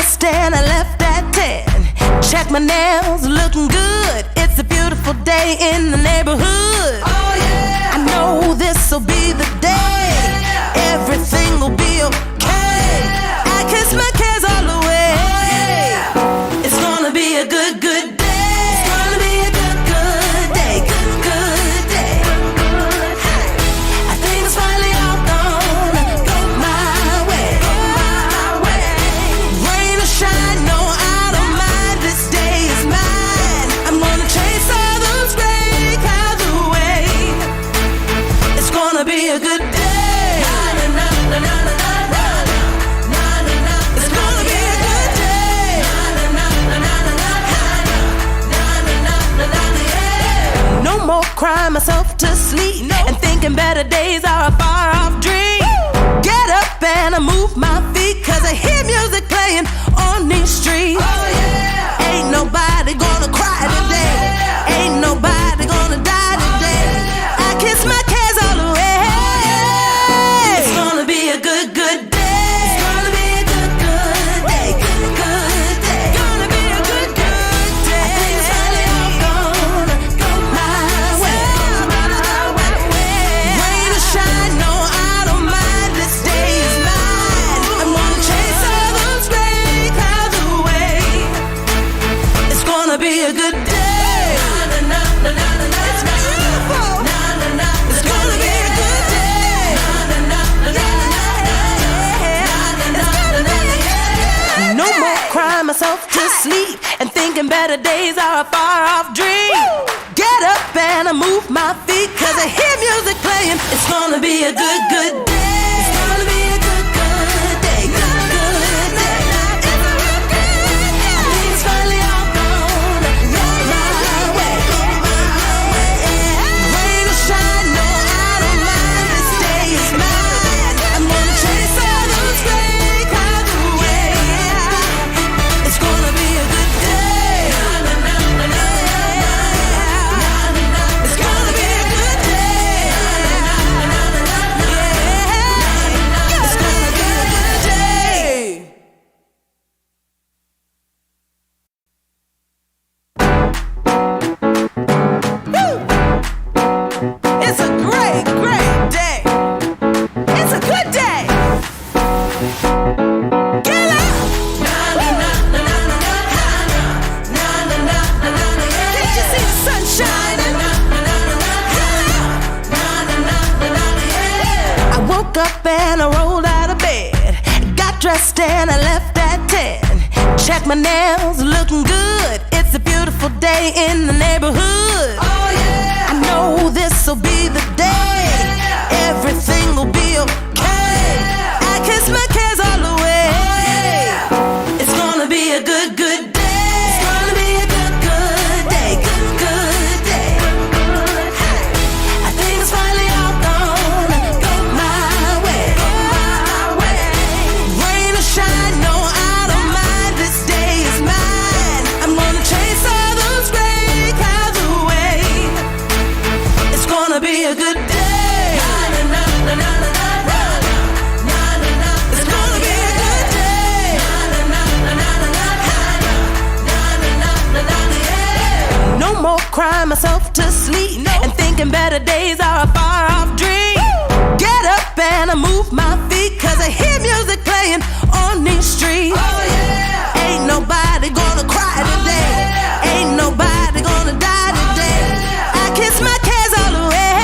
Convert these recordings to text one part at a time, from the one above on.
dressed and I left at 10. Check my nails, looking good. It's a beautiful day in the neighborhood. Oh yeah! I know this'll be the day. Oh, yeah. Everything will be okay. Yeah. I kiss my cares all away. Oh, yeah. It's gonna be a good, good day. It's gonna be a good, good day. Good, good day. I think it's finally all gonna go my way. Go my way. Rain or shine, no, I don't mind. This day is mine. I'm gonna chase all those gray clouds away. It's gonna be a good day. It's gonna be a good day. No more crying myself to sleep and thinking better days are a far off dream. Get up and I move my feet, cause I hear music playing on these streets. Oh yeah! Ain't nobody gonna cry today. Ain't nobody gonna die today. I kiss my cares all away. It's gonna be a good, good day. It's gonna be a good, good day. Good, good day. Gonna be a good, good day. I think it's finally all gonna go my way. Rain or shine, no, I don't mind. This day is mine. I'm gonna chase all those gray clouds away. It's gonna be a good day. It's beautiful. It's gonna be a good day. No more crying myself to sleep and thinking better days are a far off dream. Get up and I move my feet, cause I hear music playing. It's gonna be a good, good day. It's gonna be a good, good day. Good, good day. I think it's finally all gonna go my way. Rain or shine, no, I don't mind. This day is mine. I'm gonna chase all those gray clouds away. It's gonna be a good day. It's gonna be a good day. It's gonna be a good day. Woo! It's a great, great day. It's a good day. Get up! Did you see the sun shining? I woke up and I rolled out of bed. Got dressed and I left at 10. Check my nails, looking good. It's a beautiful day in the neighborhood. Oh yeah! I know this'll be the day. Everything will be okay. I kiss my cares all away. It's gonna be a good, good day. It's gonna be a good, good day. Good, good day. I think it's finally all gonna go my way. Rain or shine, no, I don't mind. This day is mine. I'm gonna chase all those gray clouds away. It's gonna be a good day. It's gonna be a good day. No more crying myself to sleep and thinking better days are a far off dream. Get up and I move my feet, cause I hear music playing on these streets. Oh yeah! Ain't nobody gonna cry today. Ain't nobody gonna die today. I kiss my cares all away.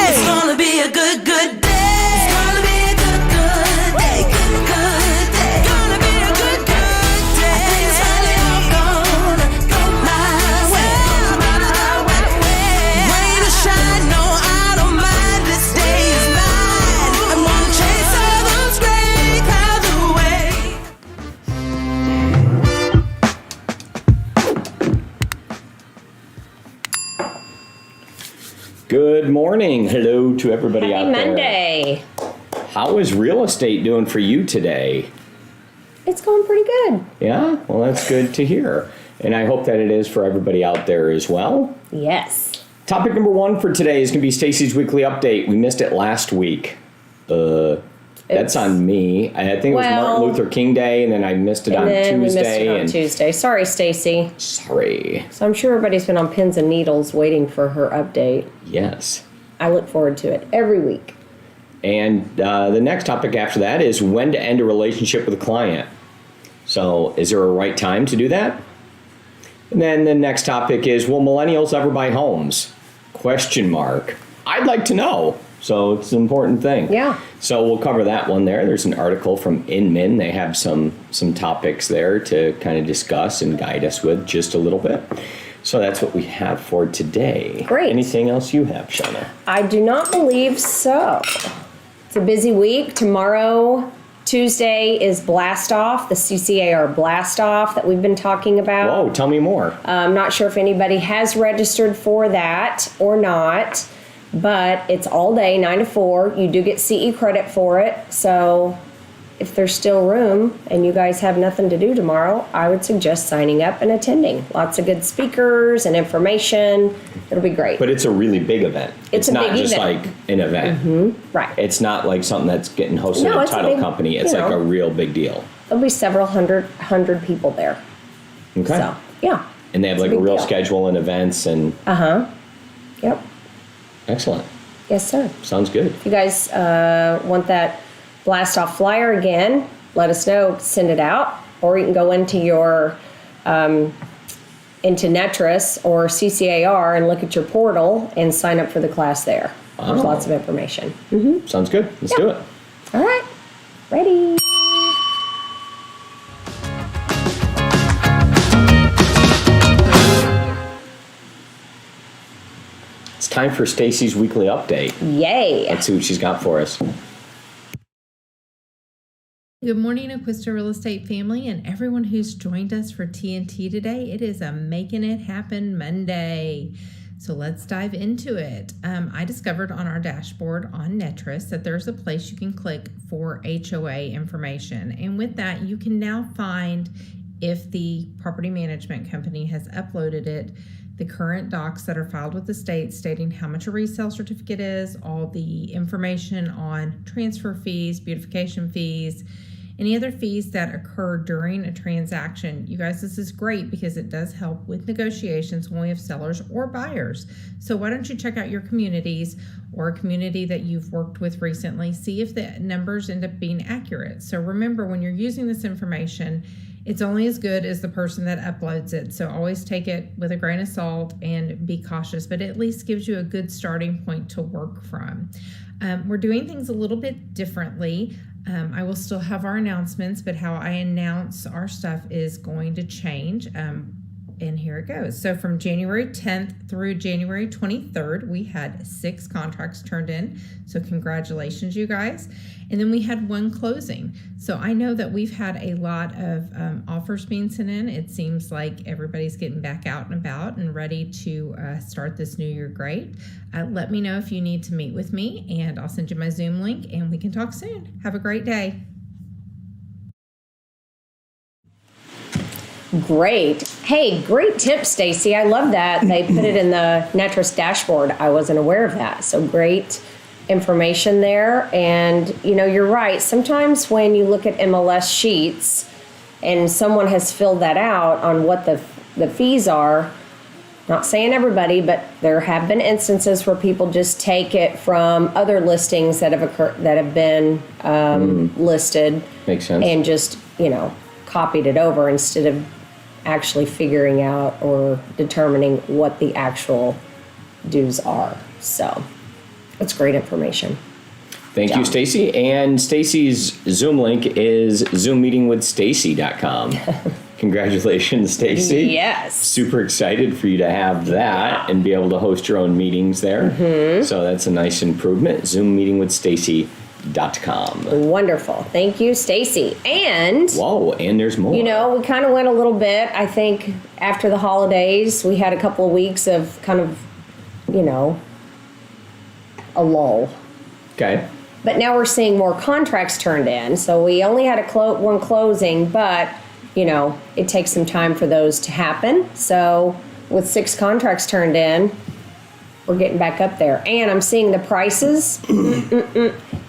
It's gonna be a good, good day. It's gonna be a good, good day. Good, good day. Gonna be a good, good day. I think it's finally all gonna go my way. Rain or shine, no, I don't mind. This day is mine. I'm gonna chase all those gray clouds away. Good morning. Hello to everybody out Happy there. Monday. How is real estate doing for you today? It's going pretty good. Yeah? Well, that's good to hear. And I hope that it is for everybody out there as well. Yes. Topic number one for today is going to be Stacey's weekly update. We missed it last week. That's on me. I think it was Martin Luther King Day, and then I missed it on Tuesday. We missed it on Tuesday. Sorry, Stacey. Sorry. So I'm sure everybody's been on pins and needles waiting for her update. Yes. I look forward to it every week. And the next topic after that is when to end a relationship with a client. So is there a right time to do that? And then the next topic is, will millennials ever buy homes? Question mark. I'd like to know. So it's an important thing. Yeah. So we'll cover that one there. There's an article from Inman. They have some topics there to kind of discuss and guide us with just a little bit. So that's what we have for today. Great. Anything else you have, Shana? I do not believe so. It's a busy week. Tomorrow, Tuesday, is Blast Off, the CCAR Blast Off that we've been talking about. Whoa, tell me more. I'm not sure if anybody has registered for that or not, but it's all day, 9 to 4. You do get CE credit for it. So if there's still room and you guys have nothing to do tomorrow, I would suggest signing up and attending. Lots of good speakers and information. It'll be great. But it's a really big event. It's a not big just event. like an event. Mm-hmm. Right. It's not like something that's getting hosted No, at a it's a title big, company. It's you like know. a real big deal. There'll be several hundred people there. Okay. So, yeah. And they have It's like a a big real deal. schedule and events and Yep. excellent. Yes, sir. Sounds good. If you guys want that Blast Off flyer again, let us know. Send it out. Or you can go into your into NTREIS or CCAR and look at your portal and sign up for the class there. There's lots of information. Sounds good. Let's do it. All right. Ready. It's time for Stacey's weekly update. Yay. Let's see what she's got for us. Good morning, Acquisto Real Estate family and everyone who's joined us for TNT today. It is a Making It Happen Monday. So let's dive into it. I discovered on our dashboard on NTREIS that there's a place you can click for HOA information. And with that, you can now find if the property management company has uploaded it, the current docs that are filed with the state stating how much a resale certificate is, all the information on transfer fees, beautification fees, any other fees that occur during a transaction. You guys, this is great because it does help with negotiations when we have sellers or buyers. So why don't you check out your communities or a community that you've worked with recently, see if the numbers end up being accurate. So remember, when you're using this information, it's only as good as the person that uploads it. So always take it with a grain of salt and be cautious, but it at least gives you a good starting point to work from. We're doing things a little bit differently. I will still have our announcements, but how I announce our stuff is going to change. And here it goes. So from January 10th through January 23rd, we had 6 contracts turned in. So congratulations, you guys. And then we had 1 closing. So I know that we've had a lot of offers being sent in. It seems like everybody's getting back out and about and ready to start this new year great. Let me know if you need to meet with me, and I'll send you my Zoom link and we can talk soon. Have a great day. Great. Hey, great tip, Stacey. I love that. They put it in the NTREIS dashboard. I wasn't aware of that. So great information there. And, you know, you're right. Sometimes when you look at MLS sheets and someone has filled that out on what the fees are, not saying everybody, but there have been instances where people just take it from other listings that have occurred, that have been listed. Makes sense. And just, you know, copied it over instead of actually figuring out or determining what the actual dues are. So it's great information. Thank you, Stacey. And Stacey's Zoom link is zoommeetingwithstacey.com. Congratulations, Stacey. Yes. Super excited for you to have that and be able to host your own meetings there. So that's a nice improvement. zoommeetingwithstacey.com. Wonderful. Thank you, Stacey. And whoa, and there's more. you know, we kind of went a little bit, I think, after the holidays. We had a couple of weeks of kind of, you know, a lull. Okay. But now we're seeing more contracts turned in. So we only had one closing, but, you know, it takes some time for those to happen. So with 6 contracts turned in, we're getting back up there. And I'm seeing the prices.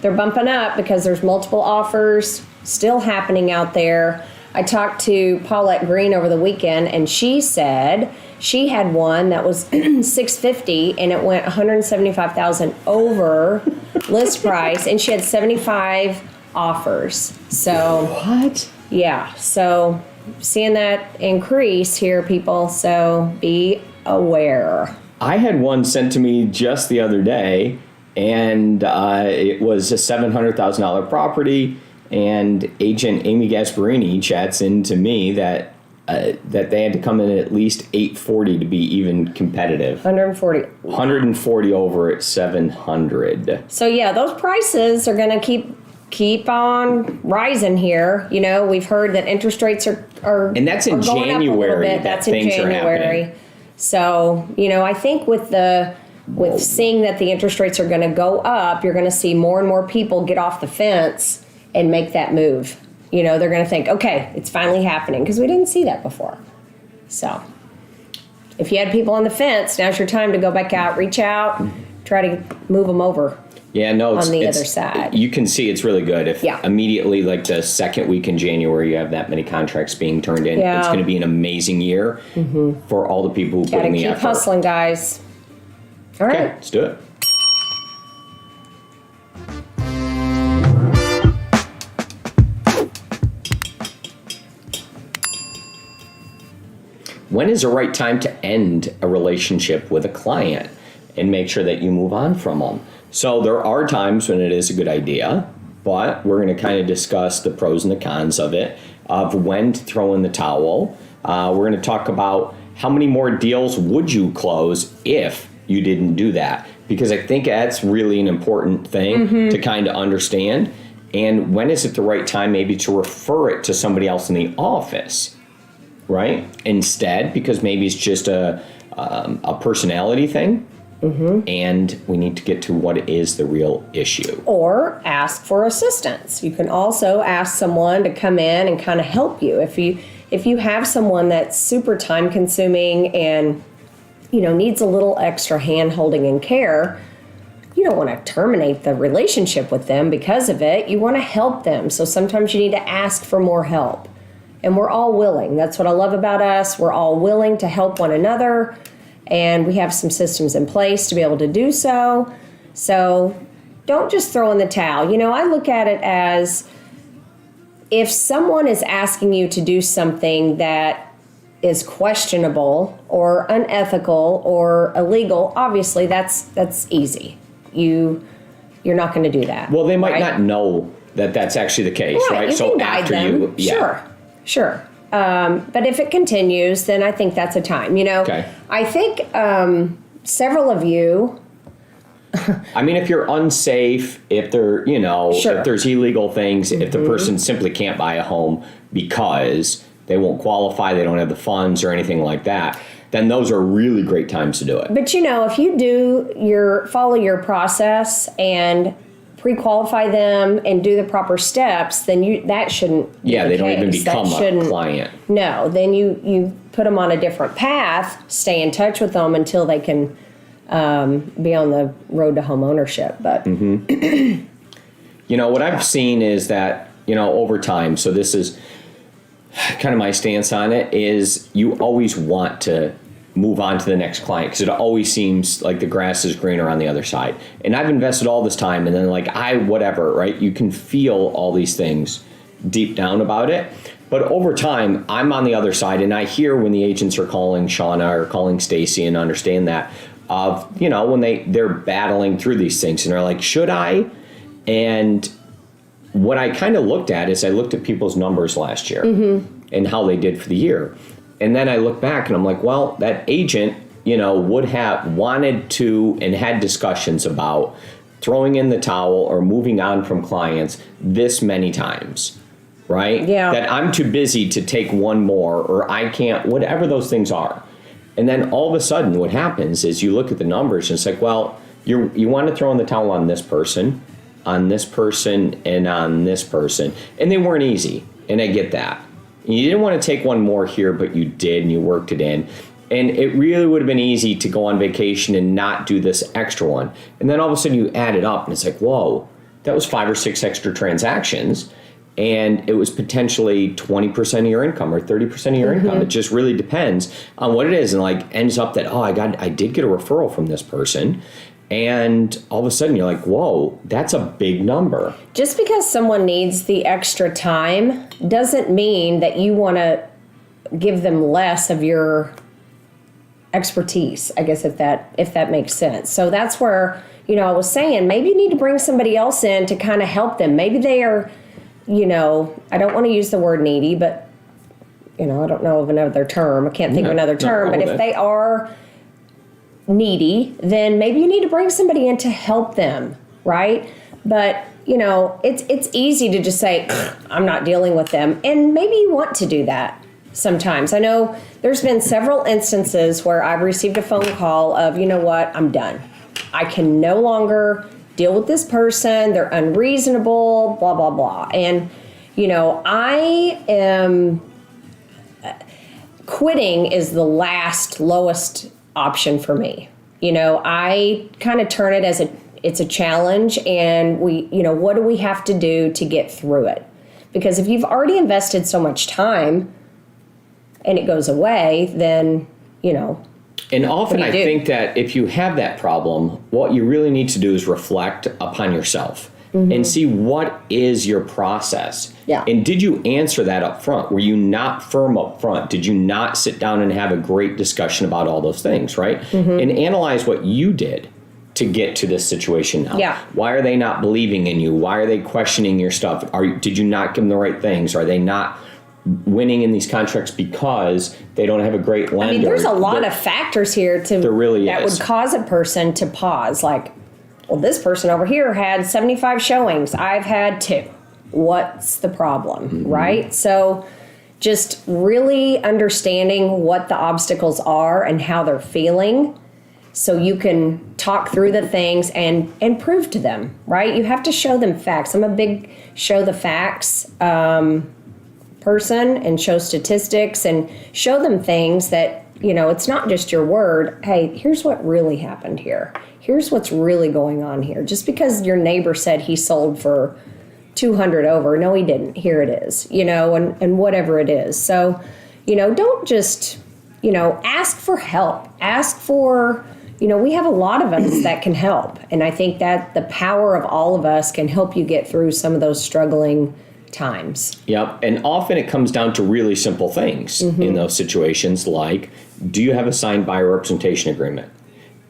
they're bumping up because there's multiple offers still happening out there. I talked to Paulette Green over the weekend, and she said she had one that was $650 and it went $175,000 over list price, and she had 75 offers. So What? yeah, so seeing that increase here, people, so be aware. I had one sent to me just the other day, and it was a $700,000 property. And agent Amy Gasparini chats into me that they had to come in at least 840 to be even competitive. 140. 140 over at 700. So yeah, those prices are going to keep on rising here. You know, we've heard that interest rates are And that's in are going up a little January bit. that That's in things are January. happening. So, you know, I think with seeing that the interest rates are going to go up, you're going to see more and more people get off the fence and make that move. You know, they're going to think, okay, it's finally happening, because we didn't see that before. So if you had people on the fence, now's your time to go back out, reach out, try to move them over. Yeah, no, On the other side. You can see it's really good. If Yeah. immediately, like the second week in January, you have that many contracts being turned in, Yeah. it's going to be an amazing year for all the people who put Gotta in the keep effort. hustling, guys. All Okay, right. let's do it. When is the right time to end a relationship with a client and make sure that you move on from them? So there are times when it is a good idea, but we're going to kind of discuss the pros and the cons of it, of when to throw in the towel. We're going to talk about how many more deals would you close if you didn't do that, because I think that's really an important thing to kind of understand. And when is it the right time maybe to refer it to somebody else in the office? Right? Instead, because maybe it's just a personality thing, and we need to get to what is the real issue. Or ask for assistance. You can also ask someone to come in and kind of help you. If you have someone that's super time consuming and, you know, needs a little extra hand holding and care, you don't want to terminate the relationship with them because of it. You want to help them. So sometimes you need to ask for more help. And we're all willing. That's what I love about us. We're all willing to help one another. And we have some systems in place to be able to do so. So don't just throw in the towel. You know, I look at it as if someone is asking you to do something that is questionable or unethical or illegal, obviously that's easy. You're not going to do that. Well, they might right? not know that that's actually the case, right? You So can guide after them. Sure. But if it continues, then I think that's a time. You know, Okay. I think several of you. I mean, if you're unsafe, if there, you know, Sure. if there's illegal things, if the person simply can't buy a home because they won't qualify, they don't have the funds or anything like that, then those are really great times to do it. But you know, if you follow your process and pre-qualify them and do the proper steps, then that shouldn't be Yeah, the they don't even case. That become a shouldn't- client. No, then you put them on a different path, stay in touch with them until they can be on the road to home ownership. But You know, what I've seen is that, you know, over time, so this is kind of my stance on it, is you always want to move on to the next client because it always seems like the grass is greener on the other side. And I've invested all this time and then like whatever, right? You can feel all these things deep down about it. But over time, I'm on the other side and I hear when the agents are calling Shana or calling Stacey and understand that of, you know, when they're battling through these things and they're like, should I? And what I kind of looked at is I looked at people's numbers last year and how they did for the year. And then I look back and I'm like, well, that agent, you know, would have wanted to and had discussions about throwing in the towel or moving on from clients this many times, right? Yeah. That I'm too busy to take one more or I can't, whatever those things are. And then all of a sudden what happens is you look at the numbers and it's like, well, you want to throw in the towel on this person, and on this person. And they weren't easy. And I get that. You didn't want to take one more here, but you did, and you worked it in. And it really would have been easy to go on vacation and not do this extra one. And then all of a sudden you add it up, and it's like, whoa, that was 5 or 6 extra transactions, and it was potentially 20% of your income or 30% of your income. It just really depends on what it is, and like ends up that, I did get a referral from this person, and all of a sudden you're like, whoa, that's a big number. Just because someone needs the extra time doesn't mean that you want to give them less of your expertise, I guess, if that makes sense. So that's where, I was saying, maybe you need to bring somebody else in to kind of help them. Maybe they are, I don't want to use the word needy, but, I don't know of another term. I can't think of another term. But if they are needy, then maybe you need to bring somebody in to help them, right? But, it's easy to just say, I'm not dealing with them. And maybe you want to do that sometimes. I know there's been several instances where I've received a phone call of, you know what, I'm done. I can no longer deal with this person. They're unreasonable, blah, blah, blah. And, I am, quitting is the lowest option for me. I kind of turn it as it's a challenge, and what do we have to do to get through it? Because if you've already invested so much time and it goes away, then, And often I think that if you have that problem, what you really need to do is reflect upon yourself and see what is your process. Yeah. And did you answer that up front? Were you not firm up front? Did you not sit down and have a great discussion about all those things, right? And analyze what you did to get to this situation now. Yeah. Why are they not believing in you? Why are they questioning your stuff? Did you not give them the right things? Are they not winning in these contracts because they don't have a great lender? I mean, there's a lot of factors here that would cause a person to pause. Like, well, this person over here had 75 showings. I've had 2. What's the problem, right? So just really understanding what the obstacles are and how they're feeling, so you can talk through the things and prove to them, right? You have to show them facts. I'm a big show the facts person, and show statistics and show them things that, it's not just your word. Hey, here's what really happened here. Here's what's really going on here. Just because your neighbor said he sold for 200 over, no, he didn't. Here it is, and whatever it is. So, don't just, ask for help. Ask for, we have a lot of us that can help. And I think that the power of all of us can help you get through some of those struggling times. Yep. And often it comes down to really simple things in those situations, like, do you have a signed buyer representation agreement?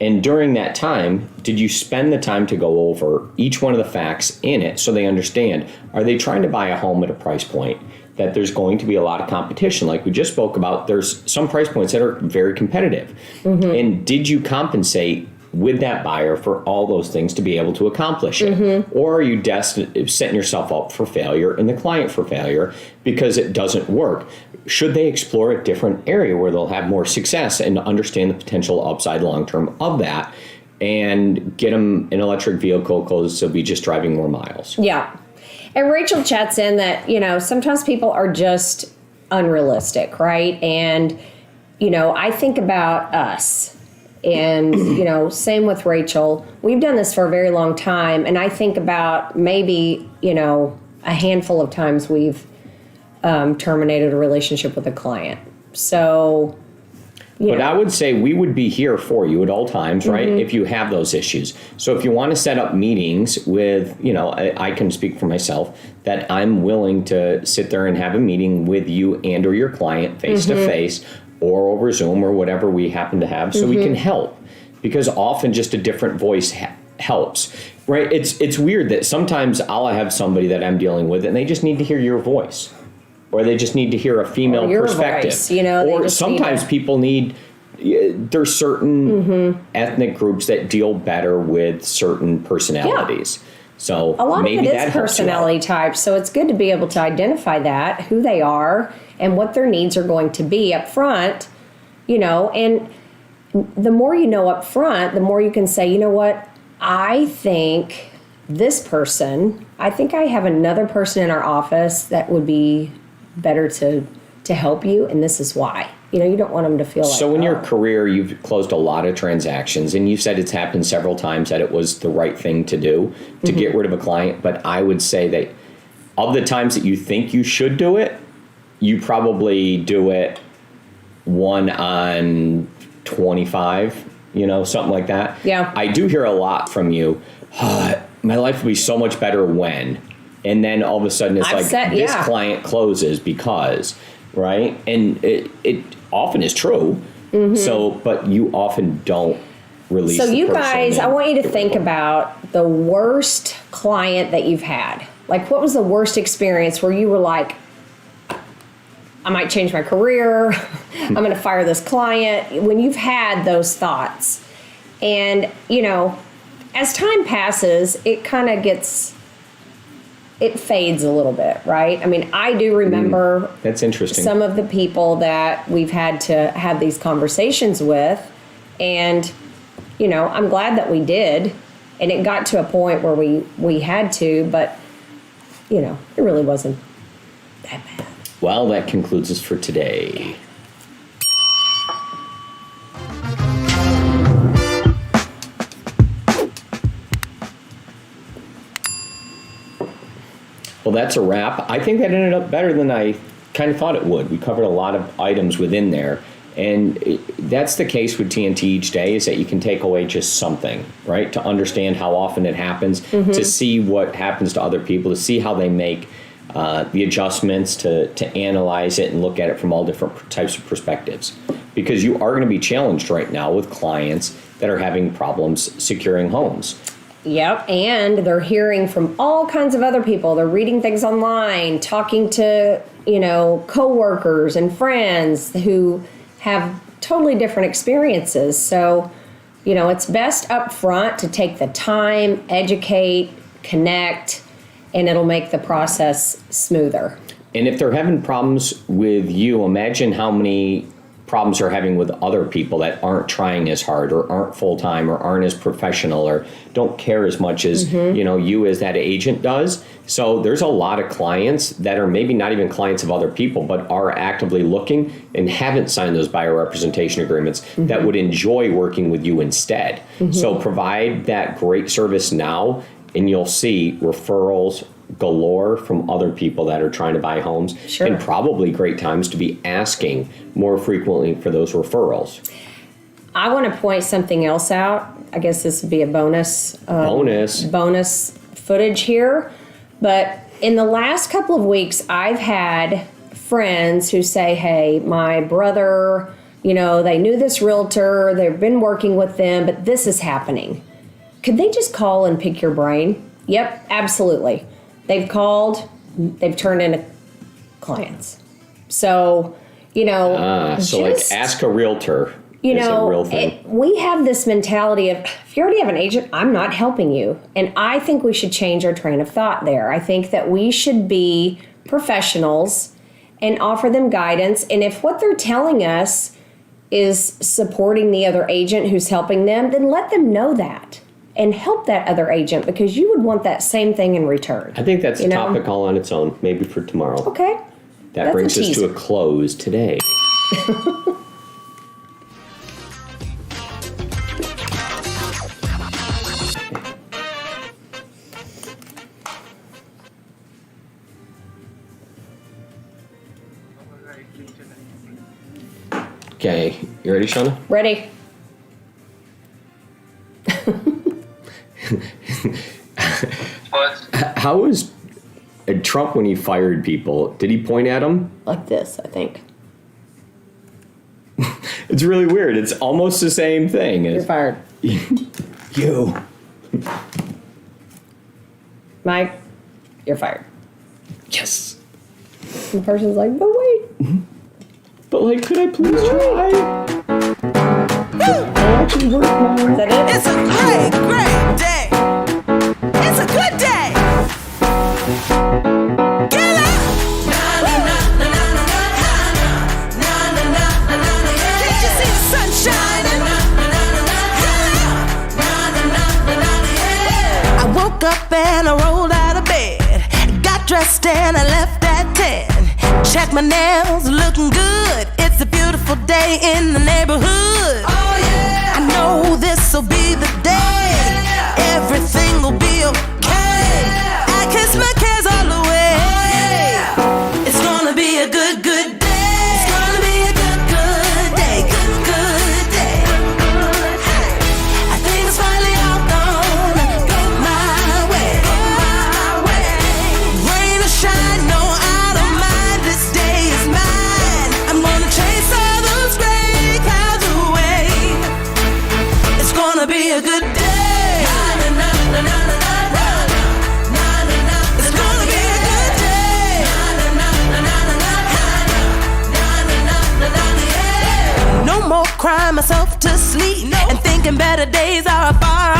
And during that time, did you spend the time to go over each one of the facts in it so they understand? Are they trying to buy a home at a price point that there's going to be a lot of competition? Like we just spoke about, there's some price points that are very competitive. And did you compensate with that buyer for all those things to be able to accomplish it? Or are you setting yourself up for failure and the client for failure because it doesn't work? Should they explore a different area where they'll have more success and understand the potential upside long-term of that, and get them an electric vehicle because they'll be just driving more miles? Yeah. And Rachel chats in that, sometimes people are just unrealistic, right? And, I think about us. And, same with Rachel. We've done this for a very long time. And I think about maybe, a handful of times we've terminated a relationship with a client. So, but I would say we would be here for you at all times, right? If you have those issues. So if you want to set up meetings with, I can speak for myself, that I'm willing to sit there and have a meeting with you and or your client face to face, or over Zoom or whatever we happen to have, so we can help. Because often just a different voice helps, right? It's weird that sometimes I'll have somebody that I'm dealing with and they just need to hear your voice, or they just need to hear a female perspective. Voice, or sometimes people need, there's certain ethnic groups that deal better with certain personalities. So a lot maybe of it that is helps personality types, so it's good to be able to identify that, who they are, and what their needs are going to be up front, and the more you know up front, the more you can say, you know what, I think I have another person in our office that would be better to help you, and this is why. you don't want them to feel like, So in your career, you've closed a lot of transactions, and you've said it's happened several times that it was the right thing to do to get rid of a client. But I would say that of the times that you think you should do it, you probably do it 1 on 25, something like that. Yeah. I do hear a lot from you. My life would be so much better when, and then all of a sudden it's this client closes because, right? And it often is true. So, but you often don't release. So you guys, I want you to think about the worst client that you've had. Like, what was the worst experience where you were like, I might change my career, I'm going to fire this client, when you've had those thoughts. And, as time passes, it kind of it fades a little bit, right? I mean, I do remember that's interesting. Some of the people that we've had to have these conversations with, and, I'm glad that we did, and it got to a point where we had to, but, it really wasn't that bad. Well, that concludes us for today. Well, that's a wrap. I think that ended up better than I kind of thought it would. We covered a lot of items within there. And that's the case with TNT each day, is that you can take away just something, right? To understand how often it happens, to see what happens to other people, to see how they make the adjustments, to analyze it and look at it from all different types of perspectives. Because you are going to be challenged right now with clients that are having problems securing homes. Yep, and they're hearing from all kinds of other people. They're reading things online, talking to, coworkers and friends who have totally different experiences. So, it's best up front to take the time, educate, connect, and it'll make the process smoother. And if they're having problems with you, imagine how many problems they're having with other people that aren't trying as hard or aren't full-time or aren't as professional or don't care as much as, you as that agent does. So there's a lot of clients that are maybe not even clients of other people, but are actively looking and haven't signed those buyer representation agreements that would enjoy working with you instead. So provide that great service now, and you'll see referrals galore from other people that are trying to buy homes. Sure. And probably great times to be asking more frequently for those referrals. I want to point something else out. I guess this would be a bonus footage here. But in the last couple of weeks, I've had friends who say, hey, my brother, they knew this realtor, they've been working with them, but this is happening. Could they just call and pick your brain? Yep, absolutely. They've called, they've turned into clients. So, ask a realtor. Is a real thing. We have this mentality of, if you already have an agent, I'm not helping you. And I think we should change our train of thought there. I think that we should be professionals and offer them guidance. And if what they're telling us is supporting the other agent who's helping them, then let them know that. And help that other agent, because you would want that same thing in return. I think that's a topic all on its own, maybe for tomorrow. Okay. That brings us to a close today. Okay, you ready, Shana? Ready. How was Trump when he fired people? Did he point at them? Like this, I think. It's really weird. It's almost the same thing. You're fired. You. Mike, you're fired. Yes. The person's like, but wait. But could I please try? I'll actually work now. Is that it? It's a great day. It's a good day. Get up. Can't you see the sun shining? I woke up and I rolled out of bed. Got dressed and I left at 10. Check my nails, looking good. It's It's a beautiful day in the neighborhood. Oh yeah. I know this'll be the day. Oh, yeah. Everything will be okay. Oh, yeah. I kiss my cares all away. Oh, yeah. It's gonna be a good, good day. It's gonna be a good, good day. Good, good day. Hey. I think it's finally all gonna go my way. Go my way. Rain or shine, no, I don't mind. This day is mine. I'm gonna chase all those gray clouds away. It's gonna be a good day. Na, na, na, na, na, na, na, na, na, na. It's gonna be a good day. Na, na, na, na, na, na, na, na, na, na, yeah. No more crying myself to sleep and thinking better days are far